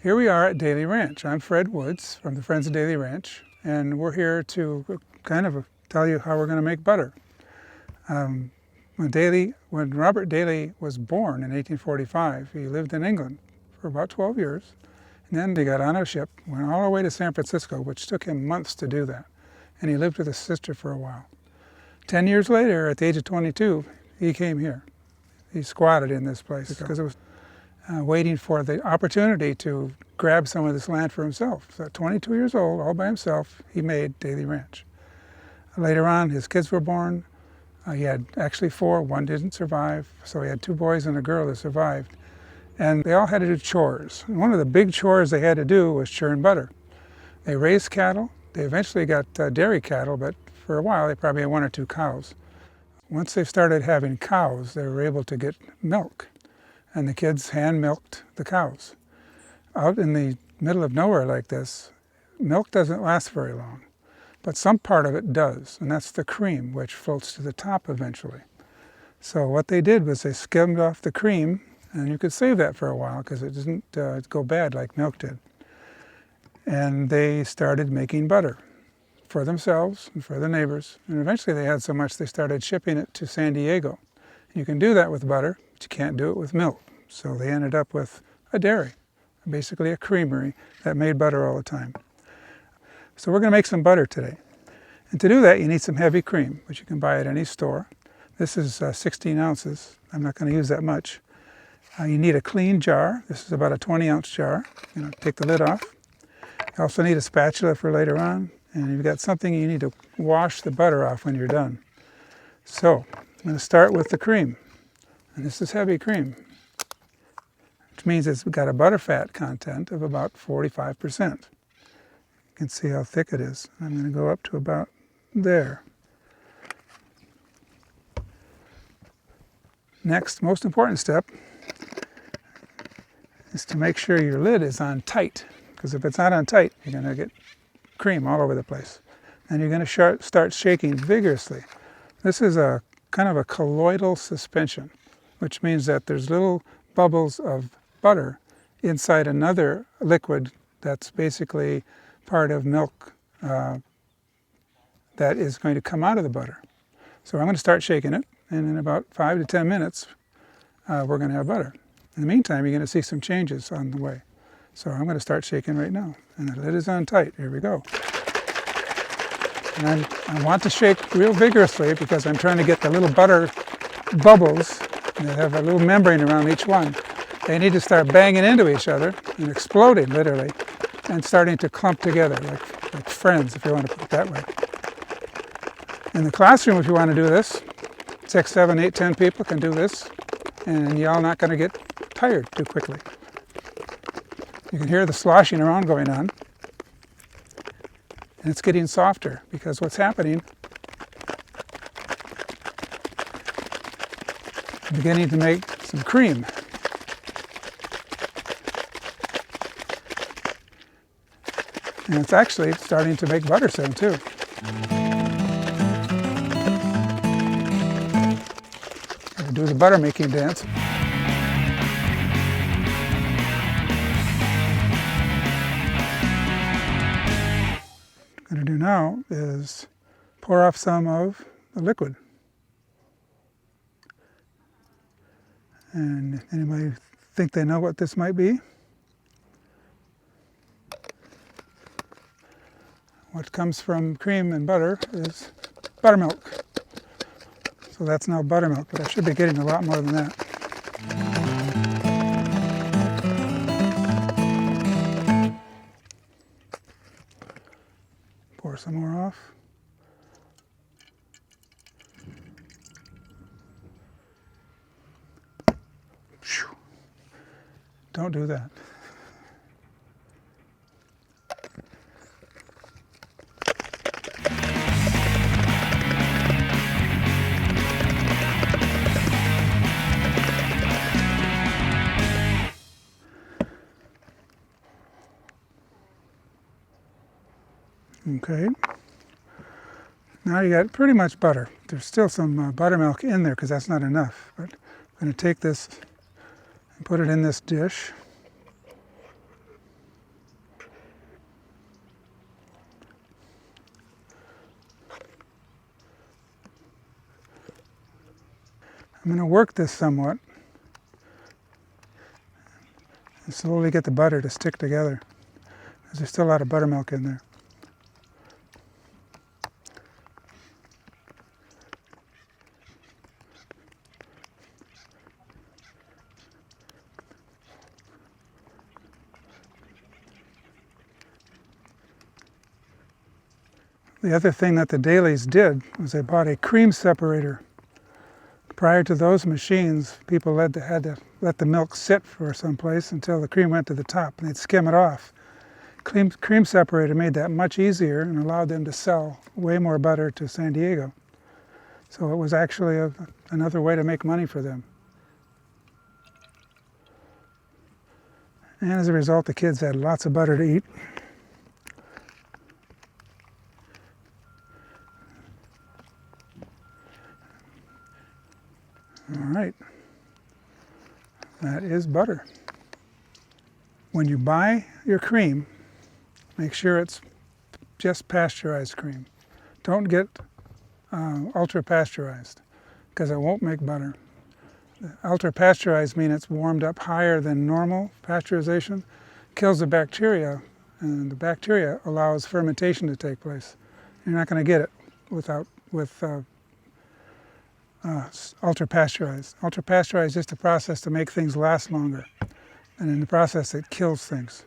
Here we are at Daly Ranch. I'm Fred Woods from the Friends of Daly Ranch, and we're here to kind of tell you how we're going to make butter. When Robert Daly was born in 1845, he lived in England for about 12 years, and then he got on a ship, went all the way to San Francisco, which took him months to do that, and he lived with his sister for a while. 10 years later, at the age of 22, he came here. He squatted in this place because it was waiting for the opportunity to grab some of this land for himself. So at 22 years old, all by himself, he made Daly Ranch. Later on, his kids were born. He had actually 4, one didn't survive, so he had 2 boys and a girl that survived. And they all had to do chores. And one of the big chores they had to do was churn butter. They raised cattle. They eventually got dairy cattle, but for a while they probably had 1 or 2 cows. Once they started having cows, they were able to get milk. And the kids hand-milked the cows. Out in the middle of nowhere like this, milk doesn't last very long, but some part of it does, and that's the cream, which floats to the top eventually. So what they did was they skimmed off the cream, and you could save that for a while because it doesn't go bad like milk did. And they started making butter for themselves and for their neighbors, and eventually they had so much they started shipping it to San Diego. You can do that with butter, but you can't do it with milk. So they ended up with a dairy, basically a creamery that made butter all the time. So we're going to make some butter today. And to do that, you need some heavy cream, which you can buy at any store. This is 16 ounces. I'm not going to use that much. You need a clean jar. This is about a 20-ounce jar. Take the lid off. You also need a spatula for later on. And you've got something you need to wash the butter off when you're done. So I'm going to start with the cream. And this is heavy cream, which means it's got a butterfat content of about 45%. You can see how thick it is. I'm going to go up to about there. Next, most important step is to make sure your lid is on tight, because if it's not on tight, you're going to get cream all over the place. And you're going to start shaking vigorously. This is a kind of a colloidal suspension, which means that there's little bubbles of butter inside another liquid that's basically part of milk that is going to come out of the butter. So I'm going to start shaking it, and in about 5 to 10 minutes, we're going to have butter. In the meantime, you're going to see some changes on the way. So I'm going to start shaking right now, and the lid is on tight. Here we go. And I want to shake real vigorously because I'm trying to get the little butter bubbles. They have a little membrane around each one. They need to start banging into each other and exploding, literally, and starting to clump together like friends, if you want to put it that way. In the classroom, if you want to do this, 6, 7, 8, 10 people can do this, and you're all not going to get tired too quickly. You can hear the sloshing around going on, and it's getting softer because what's happening, I'm beginning to make some cream. And it's actually starting to make butter soon too. I'll do the butter making dance. What I'm going to do now is pour off some of the liquid. And anybody think they know what this might be? What comes from cream and butter is buttermilk. So that's now buttermilk, but I should be getting a lot more than that. Pour some more off. Don't do that. Okay. Now you got pretty much butter. There's still some buttermilk in there because that's not enough. But I'm going to take this and put it in this dish. I'm going to work this somewhat and slowly get the butter to stick together, because there's still a lot of buttermilk in there. The other thing that the Dailys did was they bought a cream separator. Prior to those machines, people had to let the milk sit for someplace until the cream went to the top, and they'd skim it off. Cream separator made that much easier and allowed them to sell way more butter to San Diego. So it was actually another way to make money for them. And as a result, the kids had lots of butter to eat. All right, that is butter. When you buy your cream, make sure it's just pasteurized cream. Don't get ultra pasteurized, because it won't make butter. Ultra pasteurized means it's warmed up higher than normal pasteurization, kills the bacteria, and the bacteria allows fermentation to take place. You're not going to get it with ultra pasteurized. Ultra pasteurized is just a process to make things last longer, and in the process it kills things.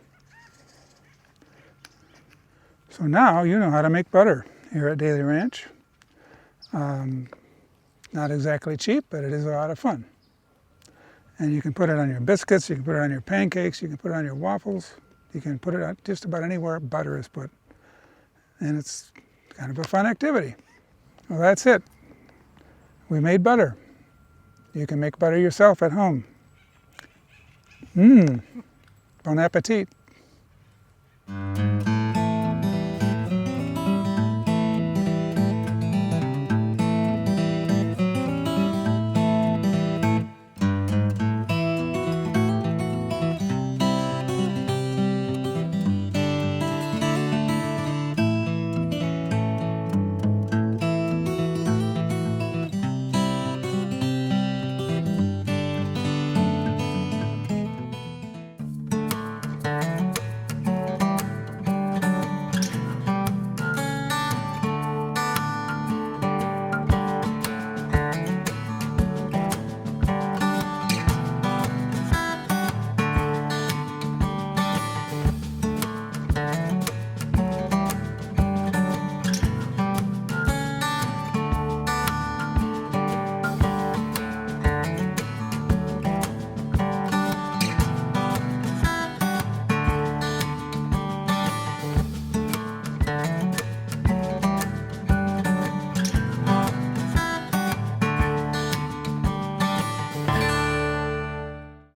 So now you know how to make butter here at Daily Ranch. Not exactly cheap, but it is a lot of fun. And you can put it on your biscuits, you can put it on your pancakes, you can put it on your waffles, you can put it on just about anywhere butter is put. And it's kind of a fun activity. Well, that's it. We made butter. You can make butter yourself at home. Bon appetit.